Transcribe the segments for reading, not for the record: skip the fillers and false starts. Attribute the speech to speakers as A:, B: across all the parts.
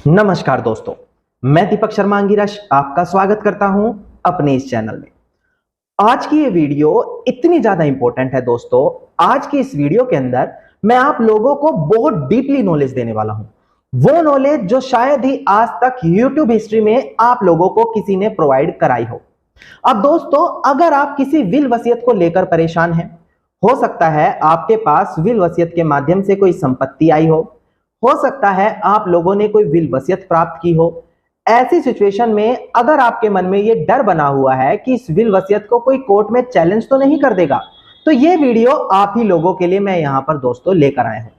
A: नमस्कार दोस्तों, मैं दीपक शर्मा अंगिरश आपका स्वागत करता हूं अपने इस चैनल में। आज की ये वीडियो इतनी ज्यादा इंपॉर्टेंट है दोस्तों। आज की इस वीडियो के अंदर मैं आप लोगों को बहुत डीपली नॉलेज देने वाला हूं, वो नॉलेज जो शायद ही आज तक यूट्यूब हिस्ट्री में आप लोगों को किसी ने प्रोवाइड कराई हो। अब दोस्तों, अगर आप किसी विल वसीयत को लेकर परेशान हैं, हो सकता है आपके पास विल वसीयत के माध्यम से कोई संपत्ति आई हो सकता है आप लोगों ने कोई विल वसीयत प्राप्त की हो। ऐसी सिचुएशन में अगर आपके मन में ये डर बना हुआ है कि इस विल वसीयत को कोई कोर्ट में चैलेंज तो नहीं कर देगा, तो ये वीडियो आप ही लोगों के लिए मैं यहां पर दोस्तों लेकर आया हूं।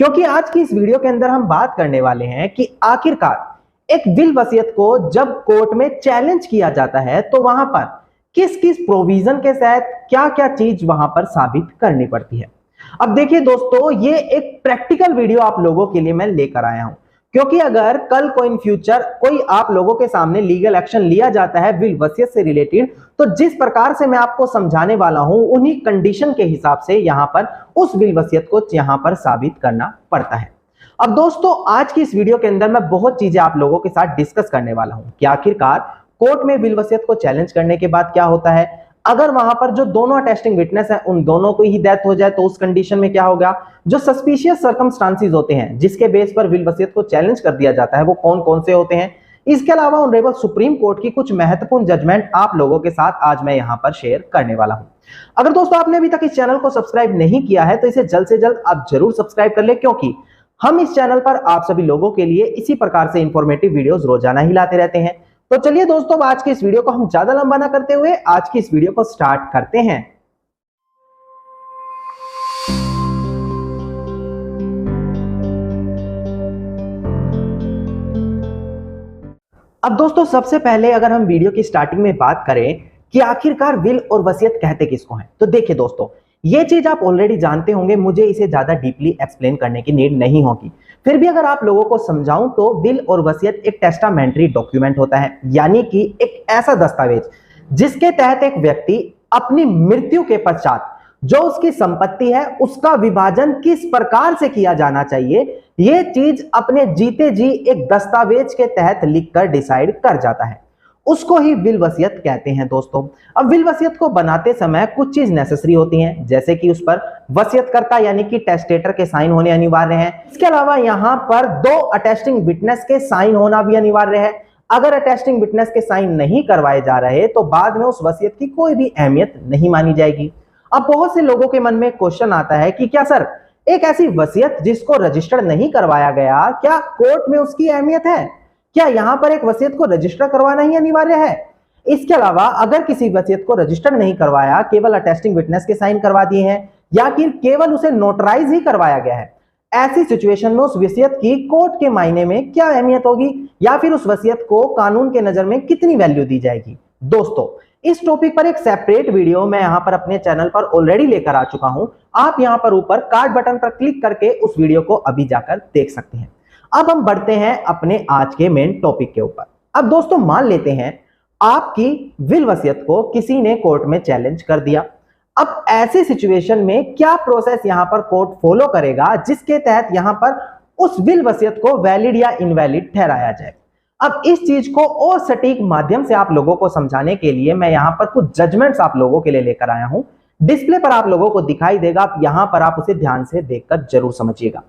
A: क्योंकि आज की इस वीडियो के अंदर हम बात करने वाले हैं कि आखिरकार एक विल वसीयत को जब कोर्ट में चैलेंज किया जाता है तो वहां पर किस किस प्रोविजन के तहत क्या क्या चीज वहां पर साबित करनी पड़ती है। अब देखिए दोस्तों, ये एक प्रैक्टिकल वीडियो आप लोगों के लिए मैं लेकर आया हूं, क्योंकि अगर कल को इन फ्यूचर कोई आप लोगों के सामने लीगल एक्शन लिया जाता है विल वसीयत से रिलेटेड, तो जिस प्रकार से मैं आपको समझाने वाला हूं उन्हीं कंडीशन के हिसाब से यहां पर उस विल वसीयत को यहां पर साबित करना पड़ता है। अब दोस्तों, आज की इस वीडियो के अंदर मैं बहुत चीजें आप लोगों के साथ डिस्कस करने वाला हूं कि आखिरकार कोर्ट में विल वसीयत को चैलेंज करने के बाद क्या होता है। अगर वहां पर जो दोनों अटेस्टिंग विटनेस है उन दोनों को ही डेथ हो जाए तो उस कंडीशन में क्या होगा। जो सस्पिशियस सर्कमस्टांसेस होते हैं जिसके बेस पर विल वसीयत को चैलेंज कर दिया जाता है वो कौन कौन से होते हैं। इसके अलावा ऑनरेबल सुप्रीम कोर्ट की कुछ महत्वपूर्ण जजमेंट आप लोगों के साथ आज मैं यहां पर शेयर करने वाला हूं। अगर दोस्तों आपने अभी तक इस चैनल को सब्सक्राइब नहीं किया है तो इसे जल्द से जल्द आप जरूर सब्सक्राइब कर ले, क्योंकि हम इस चैनल पर आप सभी लोगों के लिए इसी प्रकार से इंफॉर्मेटिव वीडियोस रोजाना ही लाते रहते हैं। तो चलिए दोस्तों, आज की इस वीडियो को हम ज्यादा लंबा ना करते हुए आज की इस वीडियो को स्टार्ट करते हैं। अब दोस्तों, सबसे पहले अगर हम वीडियो की स्टार्टिंग में बात करें कि आखिरकार विल और वसीयत कहते किसको हैं, तो देखिए दोस्तों, ये चीज आप ऑलरेडी जानते होंगे, मुझे इसे ज्यादा डीपली एक्सप्लेन करने की नीड नहीं होगी। फिर भी अगर आप लोगों को समझाऊं तो विल और वसीयत एक टेस्टामेंट्री डॉक्यूमेंट होता है, यानी कि एक ऐसा दस्तावेज जिसके तहत एक व्यक्ति अपनी मृत्यु के पश्चात जो उसकी संपत्ति है उसका विभाजन किस प्रकार से किया जाना चाहिए, यह चीज अपने जीते जी एक दस्तावेज के तहत लिखकर डिसाइड कर जाता है, उसको ही विल वसीयत कहते हैं दोस्तों। अब विल वसीयत को बनाते समय कुछ चीज नेसेसरी होती हैं, जैसे कि उस पर वसीयतकर्ता यानी कि टेस्टेटर के साइन होने अनिवार्य हैं। इसके अलावा यहां पर दो अटेस्टिंग विटनेस के साइन होना भी अनिवार्य है। अगर अटेस्टिंग विटनेस के साइन नहीं करवाए जा रहे तो बाद में उस वसीयत की कोई भी अहमियत नहीं मानी जाएगी। अब बहुत से लोगों के मन में क्वेश्चन आता है कि क्या सर, एक ऐसी वसीयत जिसको रजिस्टर्ड नहीं करवाया गया, क्या कोर्ट में उसकी अहमियत है? क्या यहां पर एक वसीयत को रजिस्टर करवाना ही अनिवार्य है? इसके अलावा अगर किसी वसीयत को रजिस्टर नहीं करवाया, केवल अटेस्टिंग विटनेस के साइन करवा दिए हैं या कि केवल उसे नोटराइज ही करवाया गया है, ऐसी सिचुएशन में उस वसीयत की कोर्ट के मायने में क्या अहमियत होगी या फिर उस वसीयत को कानून के नजर में कितनी वैल्यू दी जाएगी। दोस्तों, इस टॉपिक पर एक सेपरेट वीडियो मैं यहां पर अपने चैनल पर ऑलरेडी लेकर आ चुका हूं। आप यहां पर ऊपर कार्ड बटन पर क्लिक करके उस वीडियो को अभी जाकर देख सकते हैं। अब हम बढ़ते हैं अपने आज के मेन टॉपिक के ऊपर। अब दोस्तों, मान लेते हैं आपकी विल वसीयत को किसी ने कोर्ट में चैलेंज कर दिया। अब ऐसी सिचुएशन में क्या प्रोसेस यहां पर कोर्ट फॉलो करेगा जिसके तहत यहां पर उस विल वसीयत को वैलिड या इनवैलिड ठहराया जाए। अब इस चीज को और सटीक माध्यम से आप लोगों को समझाने के लिए मैं यहां पर कुछ जजमेंट्स आप लोगों के लिए लेकर आया हूं। डिस्प्ले पर आप लोगों को दिखाई देगा, आप यहां पर आप उसे ध्यान से देखकर जरूर समझिएगा।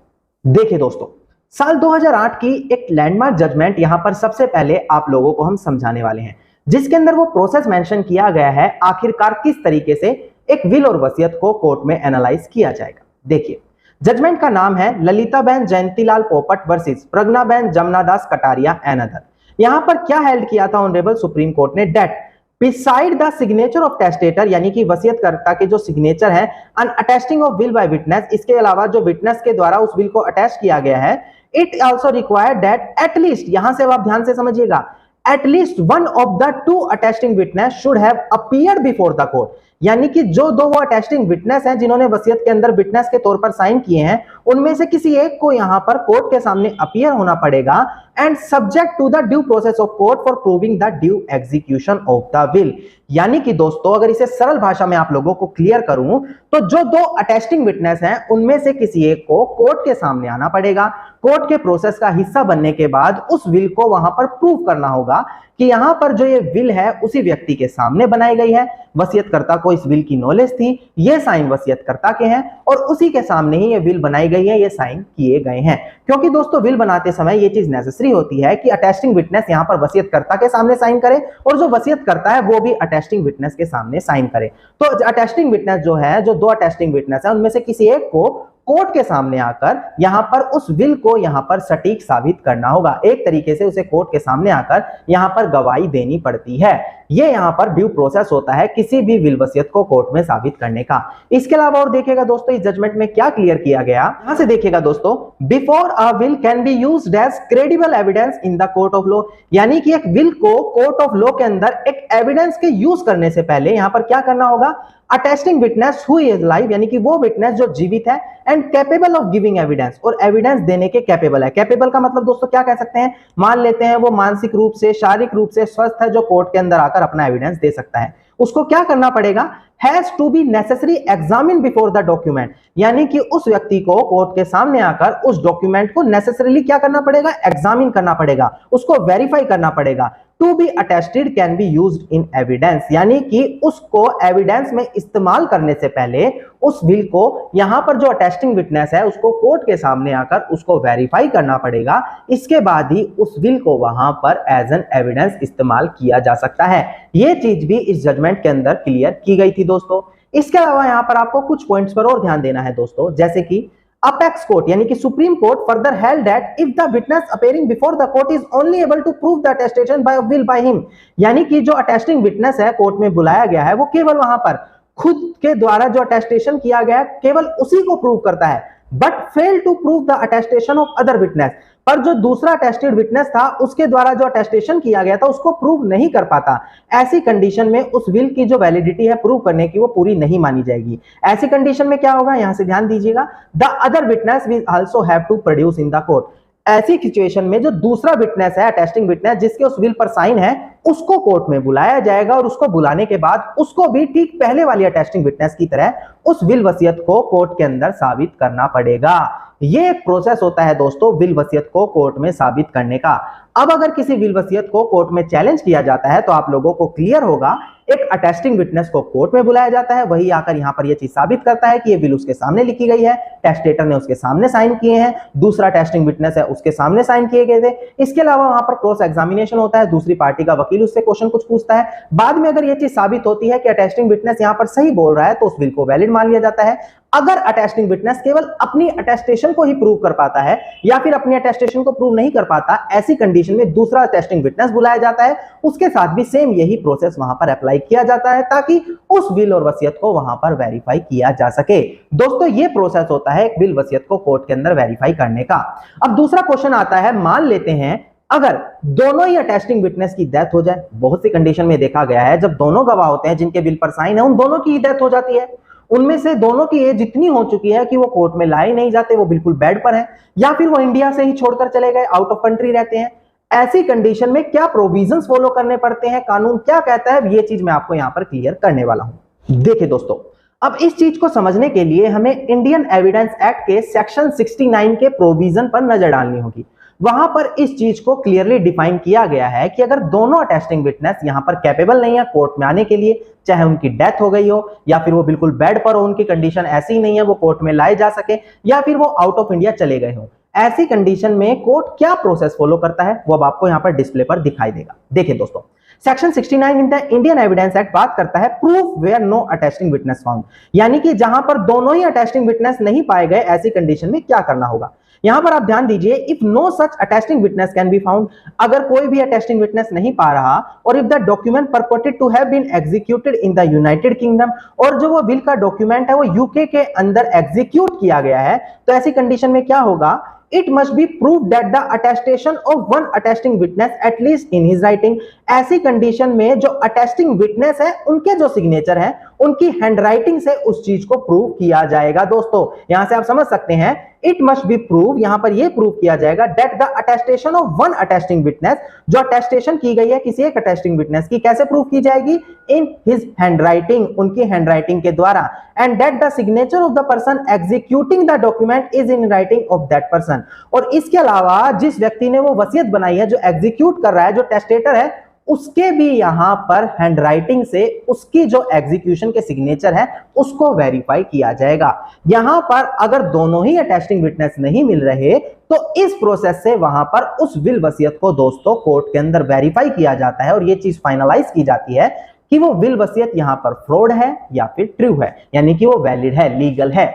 A: देखिए दोस्तों, साल 2008 की एक लैंडमार्क जजमेंट यहां पर सबसे पहले आप लोगों को हम समझाने वाले हैं, जिसके अंदर वो प्रोसेस मेंशन किया गया है आखिरकार किस तरीके से एक विल और वसीयत को कोर्ट में एनालाइज किया जाएगा। देखिए, जजमेंट का नाम है Lalitaben Jayantilal Popat versus Pragyaben Jamnadas Kataria and other. यहां पर क्या हेल्ड किया था ऑनरेबल सुप्रीम कोर्ट ने, date beside the signature of testator यानी कि वसीयतकर्ता के जो सिग्नेचर है, on attesting of will by witness, इसके अलावा जो विटनेस के द्वारा उस विल को अटेस्ट किया गया है, it also required that at least, यहां से आप ध्यान से समझिएगा, at least one of the two attesting witness should have appeared before the court, यानी कि जो दो वो अटेस्टिंग विटनेस हैं जिन्होंने वसीयत के अंदर विटनेस के तौर पर साइन किए हैं, उनमें से किसी एक को यहां पर कोर्ट के सामने अपीयर होना पड़ेगा and subject to the due process of court for proving the due execution of the will. यानी कि दोस्तों अगर इसे सरल भाषा में आप लोगों को क्लियर करूं तो जो दो अटेस्टिंग विटनेस हैं उनमें से किसी एक को कोर्ट के सामने आना पड़ेगा। कोर्ट के प्रोसेस का हिस्सा बनने के बाद उस विल को वहां पर प्रूव करना होगा कि यहां पर जो ये विल है उसी व्यक्ति के सामने बनाई गई है, वसीयतकर्ता को इस विल की नॉलेज थी, ये साइन वसीयतकर्ता के हैं और उसी के सामने ही ये विल बनाई गई है, ये साइन किए गए हैं। क्योंकि दोस्तों विल बनाते समय ये चीज नेसेसरी होती है कि अटेस्टिंग विटनेस यहां पर वसीयतकर्ता के सामने साइन करे और जो वसीयतकर्ता है वो भी अटेस्टिंग विटनेस के सामने साइन करे। तो अटेस्टिंग विटनेस जो है, जो दो अटेस्टिंग विटनेस है उनमें से किसी एक को कोर्ट के सामने आकर यहां पर उस विल को यहां पर सटीक साबित करना होगा। एक तरीके से उसे कोर्ट के सामने आकर यहां पर गवाही देनी पड़ती है। ये यहां पर ड्यू प्रोसेस होता है किसी भी विल वसीयत को कोर्ट में साबित करने का। इसके अलावा और देखिएगा दोस्तों इस जजमेंट में क्या क्लियर किया गया, यहां से देखिएगा दोस्तों, before a will can be used as credible evidence in the court of law. यानी कि एक विल को कोर्ट ऑफ लॉ के अंदर एक एविडेंस के यूज करने से पहले यहां पर क्या करना होगा, attesting witness who is live, यानी कि वो विटनेस जो जीवित है and capable of giving evidence, और एविडेंस देने के कैपेबल है। कैपेबल का मतलब दोस्तों क्या कह सकते हैं, मान लेते हैं वो मानसिक रूप से शारीरिक रूप से स्वस्थ है जो कोर्ट के अंदर आकर अपना एविडेंस दे सकता है। उसको क्या करना पड़ेगा, has to be necessary examine before the document, यानी कि उस व्यक्ति को कोर्ट के सामने आकर उस डॉक्यूमेंट को नेसेसरीली क्या करना पड़ेगा, एग्जामिन करना पड़ेगा, उसको वेरीफाई करना पड़ेगा। To be attested can be used in evidence, यानी कि उसको एविडेंस में इस्तेमाल करने से पहले उस विल को यहां पर जो अटेस्टिंग विटनेस है उसको कोर्ट के सामने आकर उसको वेरीफाई करना पड़ेगा। इसके बाद ही उस विल को वहां पर एज एन एविडेंस इस्तेमाल किया जा सकता है। यह चीज भी इस जजमेंट के अंदर क्लियर की गई थी दोस्तों। इसके अलावा यहां पर आपको कुछ पॉइंट्स पर और ध्यान देना है दोस्तों, जैसे कि अपेक्स कोर्ट यानी कि supreme court further held that if the witness appearing before the court is only able to prove the attestation by will by him, यानी कि जो अटेस्टिंग विटनेस है कोर्ट में बुलाया गया है वो केवल वहां पर खुद के द्वारा जो अटेस्टेशन किया गया है केवल उसी को प्रूव करता है, but fail to prove the attestation of other witness. पर जो दूसरा अटेस्टेड विटनेस था उसके द्वारा जो अटेस्टेशन किया गया था उसको प्रूव नहीं कर पाता। ऐसी कंडीशन में उस विल की जो वैलिडिटी है प्रूव करने की वो पूरी नहीं मानी जाएगी। ऐसी कंडीशन में क्या होगा, यहां से ध्यान दीजिएगा, the other witness will also have to produce in the court. ऐसी सिचुएशन में जो दूसरा विटनेस है अटेस्टिंग विटनेस जिसके उस विल पर साइन है उसको कोर्ट में बुलाया जाएगा और उसको बुलाने के बाद उसको भी ठीक पहले वाली अटेस्टिंग विटनेस की तरह उस विल वसीयत को कोर्ट के अंदर साबित करना पड़ेगा। ये एक प्रोसेस होता है दोस्तों विल वसीयत को कोर्ट में साबित करने का। अब अगर किसी विल वसीयत को कोर्ट में चैलेंज किया जाता है तो आप लोगों को क्लियर होगा, एक अटेस्टिंग विटनेस को कोर्ट में बुलाया जाता है, वही आकर यहां पर यह चीज साबित करता है कि ये विल उसके सामने लिखी गई है, टेस्टेटर ने उसके सामने साइन किए हैं, दूसरा टेस्टिंग विटनेस है उसके सामने साइन किए गए थे। इसके अलावा वहां पर क्रॉस एग्जामिनेशन होता है, दूसरी पार्टी का वकील उससे क्वेश्चन कुछ पूछता है। बाद में अगर यह चीज साबित होती है कि अटेस्टिंग विटनेस यहां पर सही बोल रहा है तो उस विल को वैलिड मान लिया जाता है। अगर अटेस्टिंग विटनेस केवल अपनी अटेस्टेशन को ही प्रूव कर पाता है या फिर अपनी अटेस्टेशन को प्रूव नहीं कर पाता, ऐसी कंडीशन में दूसरा अटेस्टिंग विटनेस बुलाया जाता है, उसके साथ भी सेम यही प्रोसेस वहां पर अप्लाई किया जाता है ताकि उस विल और वसीयत को वहां पर वेरीफाई किया जा सके। दोस्तों ये प्रोसेस होता है एक विल वसीयत को कोर्ट के अंदर वेरीफाई करने का। अब दूसरा क्वेश्चन आता है, मान लेते हैं अगर दोनों ही अटेस्टिंग विटनेस की डेथ हो जाए। बहुत सी कंडीशन में देखा गया है जब दोनों गवाह होते हैं जिनके विल पर साइन है उन दोनों की डेथ हो जाती है, उनमें से दोनों की एज इतनी हो चुकी है कि वो कोर्ट में लाए नहीं जाते, वो बिल्कुल बेड पर हैं या फिर वो इंडिया से ही छोड़कर चले गए, आउट ऑफ कंट्री रहते हैं। ऐसी कंडीशन में क्या प्रोविजंस फॉलो करने पड़ते हैं, कानून क्या कहता है, ये चीज मैं आपको यहां पर क्लियर करने वाला हूं। देखिए दोस्तों, अब इस चीज को समझने के लिए हमें इंडियन एविडेंस एक्ट के सेक्शन 69 के प्रोविजन पर नजर डालनी होगी। वहां पर इस चीज को क्लियरली डिफाइन किया गया है कि अगर दोनों अटेस्टिंग विटनेस यहां पर कैपेबल नहीं है कोर्ट में आने के लिए, चाहे उनकी डेथ हो गई हो या फिर वो बिल्कुल बेड पर हो, उनकी कंडीशन ऐसी नहीं है वो कोर्ट में लाए जा सके, या फिर वो आउट ऑफ इंडिया चले गए हो, ऐसी कंडीशन में कोर्ट क्या प्रोसेस फॉलो करता है वो अब आपको यहां पर डिस्प्ले पर दिखाई देगा। देखिए दोस्तों, section 69 in the Indian evidence act बात करता है proof where no attesting witness found, यानी कि जहां पर दोनों ही अटेस्टिंग विटनेस नहीं पाए गए ऐसी कंडीशन में क्या करना होगा। यहां पर आप ध्यान दीजिए, if no such attesting witness can be found, अगर कोई भी अटेस्टिंग विटनेस नहीं पा रहा और if the document purported to have been executed in the United Kingdom, और जो वो विल का डॉक्यूमेंट है वो यूके के अंदर एग्जीक्यूट किया गया है, तो ऐसी कंडीशन में क्या होगा, it must be proved that the attestation of one attesting witness at least in his writing, ऐसी कंडीशन में जो अटेस्टिंग विटनेस है उनके जो सिग्नेचर है उनकी हैंडराइटिंग से उस चीज को प्रूव किया जाएगा। दोस्तों यहां से आप समझ सकते हैं, इट मस्ट बी प्रूव, यहां पर यह प्रूव किया जाएगा that the attestation of one attesting witness, जो अटेस्टेशन की गई है किसी एक अटेस्टिंग विटनेस की, कैसे प्रूव की जाएगी? इन हिज हैंडराइटिंग, उनकी हैंडराइटिंग के द्वारा, and that the signature of the person executing the document is in writing of that person. और इसके अलावा जिस व्यक्ति ने वो वसीयत बनाई है, जो एग्जीक्यूट कर रहा है, जो टेस्टेटर है, उसके भी यहां पर हैंडराइटिंग से उसकी जो एग्जीक्यूशन के सिग्नेचर है उसको वेरीफाई किया जाएगा। यहां पर अगर दोनों ही अटेस्टिंग विटनेस नहीं मिल रहे तो इस प्रोसेस से वहां पर उस विल वसीयत को दोस्तों कोर्ट के अंदर वेरीफाई किया जाता है और यह चीज फाइनलाइज की जाती है कि वो विल वसीयत यहां पर फ्रॉड है या फिर ट्रू है, यानी कि वो वैलिड है, लीगल है।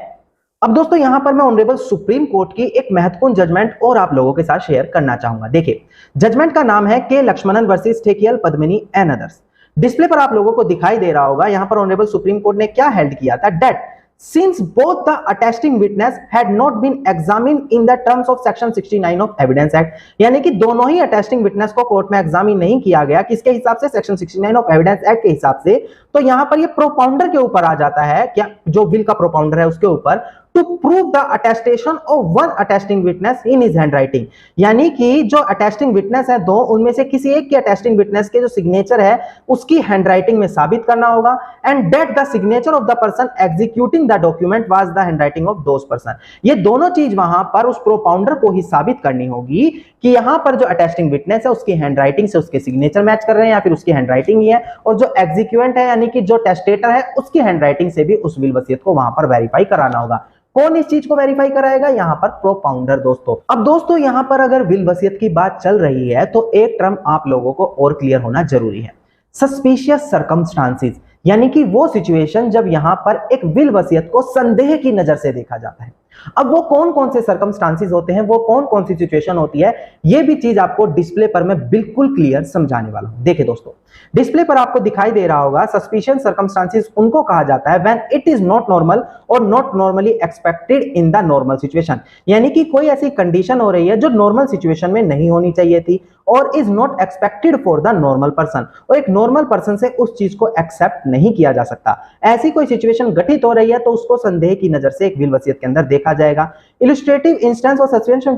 A: अब दोस्तों यहां पर मैं ऑनरेबल सुप्रीम कोर्ट की एक महत्वपूर्ण जजमेंट और आप लोगों के साथ शेयर करना चाहूंगा। देखिए जजमेंट का नाम है K Lakshmanan versus Thekkiyil Padmini and others. Display पर आप लोगों को दिखाई दे रहा होगा, यहां पर ऑनरेबल सुप्रीम कोर्ट ने क्या हेल्ड किया था, that since both the attesting witness had not been examined in the terms of section 69 of evidence act, यानी कि दोनों ही attesting witness को कोर्ट में एग्जामिन नहीं किया गया, किसके हिसाब से? सेक्शन 69 ऑफ एविडेंस एक्ट के हिसाब से। तो यहां पर ये प्रोपाउंडर के ऊपर आ जाता है, क्या जो विल का प्रोपाउंडर है उसके ऊपर, to prove the attestation of one attesting witness in his handwriting, यानी कि जो अटेस्टिंग विटनेस है दो, उनमें से किसी एक के अटेस्टिंग विटनेस के जो सिग्नेचर है उसकी हैंडराइटिंग में साबित करना होगा, and that the signature of the person executing the document was the handwriting of those person. ये दोनों चीज वहां पर उस प्रोपाउंडर को ही साबित करनी होगी कि यहां पर जो अटेस्टिंग विटनेस है उसकी हैंडराइटिंग से उसके सिग्नेचर मैच कर रहे हैं या फिर उसकी हैंडराइटिंग ही है, और जो एग्जीक्यूएंट है यानी कि जो टेस्टेटर है उसकी हैंडराइटिंग से भी उस विल वसीयत को वहां पर वेरीफाई कराना होगा। कौन इस चीज को वेरीफाई कराएगा? यहां पर प्रोपाउंडर। दोस्तों अब दोस्तों यहां पर अगर विल वसीयत की बात चल रही है तो एक टर्म आप लोगों को और क्लियर होना जरूरी है, सस्पिशियस सर्कमस्टांसेस, यानी कि वो सिचुएशन जब यहां पर एक विल वसीयत को संदेह की नजर से देखा जाता है। अब वो कौन कौन से सर्कमस्टांसेस होते हैं, वो कौन कौन सी सिचुएशन होती है, ये भी चीज आपको डिस्प्ले पर मैं बिल्कुल क्लियर समझाने वाला हूं। देखिए दोस्तों डिस्प्ले पर आपको दिखाई दे रहा होगा, सस्पिशियस सर्कमस्टांसेस उनको कहा जाता है when it is not normal और not normally expected in the normal situation, यानी कि कोई ऐसी कंडीशन हो रही है जो नॉर्मल सिचुएशन में नहीं होनी चाहिए थी और is not expected for the normal person, और एक नॉर्मल पर्सन से उस चीज को एक्सेप्ट नहीं किया जा सकता। ऐसी कोई सिचुएशन घटित हो रही है तो उसको संदेह की नजर से एक विल वसीयत के अंदर देखा जाएगा। इलस्ट्रेटिव इंस्टेंस और सस्पेंशन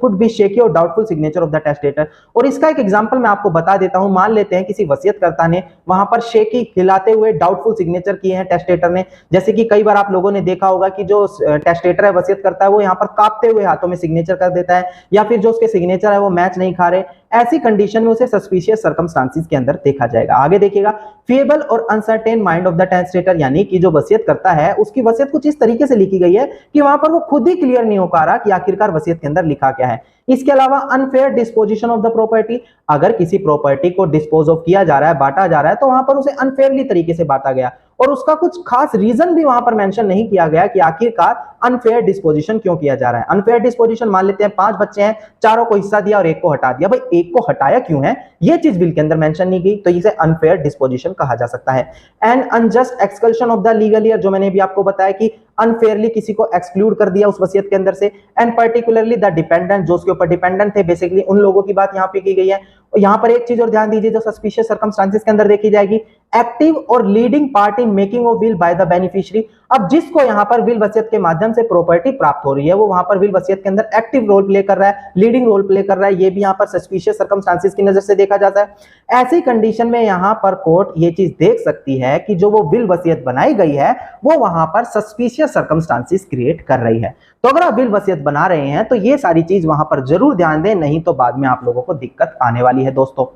A: कुड बी शेकी और doubtful signature of the testator, और इसका एक एग्जांपल मैं आपको बता देता हूं। मान लेते हैं किसी वसीयतकर्ता ने वहां पर शेकी, हिलाते हुए डाउटफुल सिग्नेचर किए हैं टेस्टेटर ने, जैसे कि कई बार आप लोगों ने देखा होगा कि जो टेस्टेटर है, वसीयत करता है, वो यहां पर कांपते हुए हाथों में सिग्नेचर कर देता है या फिर जो उसके सिग्नेचर है वो मैच नहीं खा रहे। ऐसी कंडीशन में उसे सस्पिशियस सर्कमस्टांसेस के अंदर देखा जाएगा। आगे देखिएगा, फिएबल और uncertain mind of the testator, यानी कि जो वसीयत करता है उसकी वसीयत कुछ इस तरीके से लिखी गई है कि वहां पर वो खुद ही क्लियर नहीं हो पा रहा कि आखिरकार वसीयत के अंदर लिखा क्या है। इसके अलावा unfair disposition of the property, अगर किसी प्रॉपर्टी को डिस्पोज ऑफ किया जा रहा है, बांटा जा रहा है, तो वहां पर उसे अनफेयरली तरीके से बांटा गया और उसका कुछ खास रीजन भी वहां पर मेंशन नहीं किया गया कि आखिरकार अनफेयर डिस्पोजिशन क्यों किया जा रहा है। अनफेयर डिस्पोजिशन, मान लेते हैं 5 बच्चे हैं, चारों को हिस्सा दिया और एक को हटा दिया, भाई एक को हटाया क्यों है, ये चीज बिल के अंदर मेंशन नहीं की, तो इसे अनफेयर डिस्पोजिशन कहा जा सकता है। And unjust exclusion of the legal heir, जो मैंने भी आपको बताया कि अनफेयरली किसी को एक्सक्लूड कर दिया उस वसीयत के अंदर से। एंड पर्टिकुलरली द डिपेंडेंट, जो उसके ऊपर डिपेंडेंट थे, बेसिकली उन लोगों की बात यहाँ पे की गई है। यहां पर एक चीज और ध्यान दीजिए जो सस्पिशियस सर्कमस्टांसेस के अंदर देखी जाएगी, एक्टिव और leading part in making of will by the beneficiary. अब जिसको यहां पर विल वसीयत के माध्यम से प्रॉपर्टी प्राप्त हो रही है वो वहां पर विल वसीयत के अंदर एक्टिव रोल प्ले कर रहा है, लीडिंग रोल प्ले कर रहा है, ये भी यहां पर सस्पिशियस सर्कमस्टांसेस की नजर से देखा जाता है। ऐसी कंडीशन में यहां पर कोर्ट ये चीज देख सकती है कि जो वो विल वसीयत बनाई गई है वो वहां पर सस्पिशियस सर्कमस्टांसेस क्रिएट कर रही है। तो अगर आप विल वसीयत बना रहे हैं तो ये सारी चीज वहां पर जरूर ध्यान दें, नहीं तो बाद में आप लोगों को दिक्कत आने वाली है दोस्तों।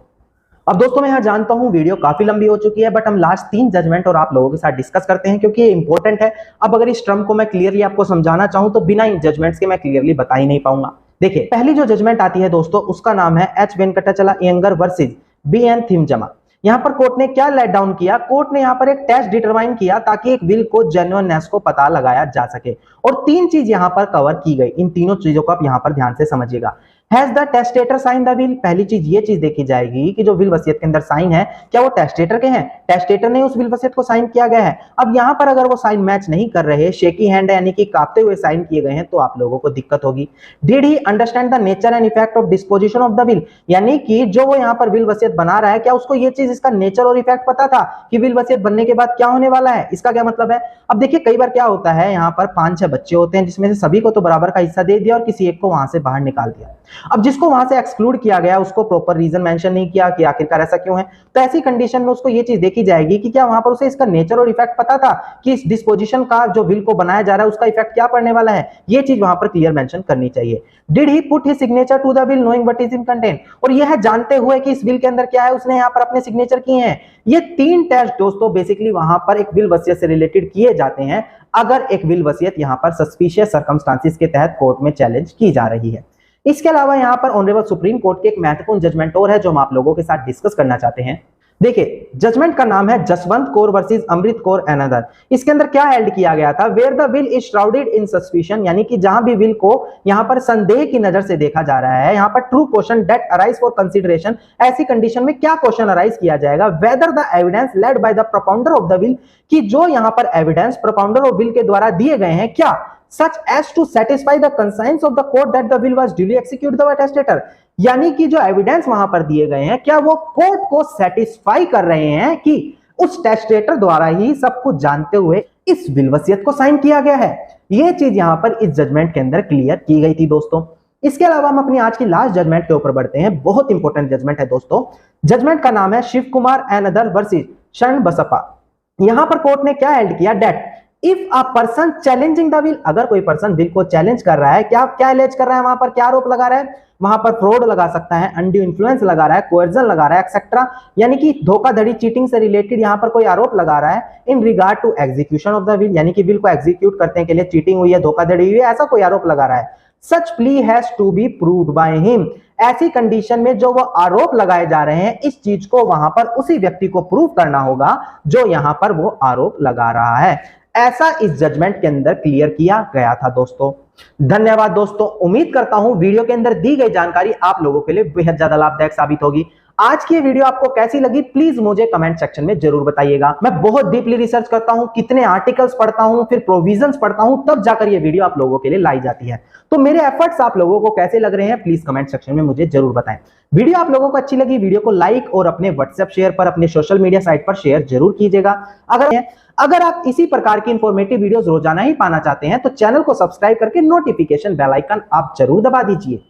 A: अब दोस्तों मैं यहां जानता हूं वीडियो काफी लंबी हो चुकी है, बट हम लास्ट 3 जजमेंट और आप लोगों के साथ डिस्कस करते हैं क्योंकि ये इंपॉर्टेंट है। अब अगर इस टर्म को मैं क्लियरली आपको समझाना चाहूं तो बिना इन जजमेंट्स के मैं क्लियरली बता ही नहीं पाऊंगा। देखिए पहली जो जजमेंट आती है दोस्तों उसका नाम है एच वेंकटाचला अयंगर वर्सेस बी.एन. थिमजमा। यहां पर कोर्ट ने क्या लेट डाउन किया, कोर्ट ने यहां पर एक टेस्ट डिटरमाइन किया ताकि एक विल को जेन्युइननेस को पता लगाया जा सके, और 3 चीज यहां पर कवर की गई। इन तीनों चीजों को आप यहां पर ध्यान से समझिएगा। Has the testator sign the will, पहली चीज ये चीज देखी जाएगी कि जो विल वसीयत के अंदर साइन है क्या वो टेस्टेटर के हैं, टेस्टेटर ने उस विल वसीयत को साइन किया गया है। अब यहां पर अगर वो साइन मैच नहीं कर रहे, शेकी हैंड है यानी कि कांपते हुए साइन किए गए हैं, तो आप लोगों को दिक्कत होगी। Did he understand the nature and effect of disposition of the will, यानी कि जो वो यहां पर विल वसीयत बना रहा है क्या उसको ये चीज इसका नेचर और इफेक्ट पता था कि विल वसीयत बनने के बाद क्या होने वाला है, इसका क्या मतलब है। अब देखिए कई बार क्या होता है, यहाँ पर 5-6 बच्चे होते हैं जिसमें से सभी को तो बराबर का हिस्सा दे दिया और किसी एक को वहां से बाहर निकाल दिया। अब जिसको वहां से एक्सक्लूड किया गया उसको प्रॉपर रीजन मेंशन नहीं किया कि आखिरकार ऐसा क्यों है, तो ऐसी कंडीशन में उसको ये चीज देखी जाएगी कि क्या वहां पर उसे इसका नेचर और इफेक्ट पता था कि इस डिस्पोजिशन का जो विल को बनाया जा रहा है उसका इफेक्ट क्या पड़ने वाला है, ये चीज वहां पर क्लियर मेंशन करनी चाहिए। Did he put his signature to the will knowing what is in content, और यह जानते हुए कि इस विल के अंदर क्या है उसने यहाँ पर अपने सिग्नेचर किए हैं। ये 3 टेस्ट दोस्तों बेसिकली वहां पर एक विल वसीयत से रिलेटेड किए जाते हैं अगर एक विल वसीयत यहां पर सस्पिशियस सर्कमस्टांसेस के तहत कोर्ट में चैलेंज की जा रही है। इसके अलावा यहां पर ऑनरेबल सुप्रीम कोर्ट के एक महत्वपूर्ण जजमेंट और है जो हम आप लोगों के साथ डिस्कस करना चाहते हैं। देखिए जजमेंट का नाम है Jaswant Kaur versus Amrit Kaur and other. इसके अंदर क्या हेल्ड किया गया था, where the will is shrouded in suspicion, यानी कि जहां भी विल को यहां पर संदेह की नजर से देखा जा रहा है, यहां पर true question that arise for consideration, ऐसी कंडीशन में क्या क्वेश्चन अराइज किया जाएगा, whether the evidence led by the propounder of the will, कि जो यहां पर एविडेंस प्रोपाउंडर ऑफ विल के द्वारा दिए गए हैं क्या such as to satisfy the conscience of the court that the will was duly executed by testator, यानी कि जो एविडेंस वहां पर दिए गए हैं क्या वो कोर्ट को सेटिस्फाई कर रहे हैं कि उस टेस्टेटर द्वारा ही सब कुछ जानते हुए इस विल वसीयत को साइन किया गया है। ये चीज यहां पर इस जजमेंट के अंदर क्लियर की गई थी दोस्तों। इसके अलावा हम अपनी आज की लास्ट जजमेंट के ऊपर बढ़ते हैं, बहुत इंपॉर्टेंट जजमेंट है दोस्तों। जजमेंट का नाम है Shiv Kumar and other versus Sharan Baspa. यहां पर कोर्ट ने क्या हेल्ड किया, that if a person challenging the will, अगर कोई पर्सन विल को चैलेंज कर रहा है, क्या क्या एलेज कर रहा है, वहां पर क्या आरोप लगा रहा है, वहां पर फ्रॉड लगा सकता है, अनड्यू इन्फ्लुएंस लगा रहा है, कोएर्जन लगा रहा है एक्सेट्रा, यानी कि धोखाधड़ी चीटिंग से रिलेटेड यहां पर कोई आरोप लगा रहा है in regard to execution of the will, यानी कि विल को एग्जीक्यूट करने के लिए चीटिंग हुई है, धोखाधड़ी हुई है, ऐसा कोई आरोप लगा रहा है। Such plea has to be proved by him, ऐसी कंडीशन में जो वो आरोप लगाए जा रहे हैं इस चीज को वहां पर उसी व्यक्ति को प्रूव करना होगा जो यहां पर वो आरोप लगा रहा है। ऐसा इस जजमेंट के अंदर क्लियर किया गया था दोस्तों। धन्यवाद दोस्तों, उम्मीद करता हूं वीडियो के अंदर दी गई जानकारी आप लोगों के लिए बेहद ज्यादा लाभदायक साबित होगी। आज की वीडियो आपको कैसी लगी प्लीज मुझे कमेंट सेक्शन में जरूर बताइएगा। मैं बहुत डीपली रिसर्च करता हूं, कितने आर्टिकल्स पढ़ता हूं, फिर प्रोविजंस पढ़ता हूं, तब जाकर ये वीडियो आप लोगों के लिए लाई जाती है। तो मेरे एफर्ट्स आप लोगों को कैसे लग रहे हैं प्लीज कमेंट सेक्शन में मुझे जरूर बताएं। वीडियो आप लोगों को अच्छी लगी, वीडियो को लाइक और अपने व्हाट्सएप शेयर पर, अपने सोशल मीडिया साइट पर शेयर जरूर कीजिएगा। अगर आप इसी प्रकार की इंफॉर्मेटिव वीडियोस रोजाना ही पाना चाहते हैं तो चैनल को सब्सक्राइब करके नोटिफिकेशन बेल आइकन आप जरूर दबा दीजिए।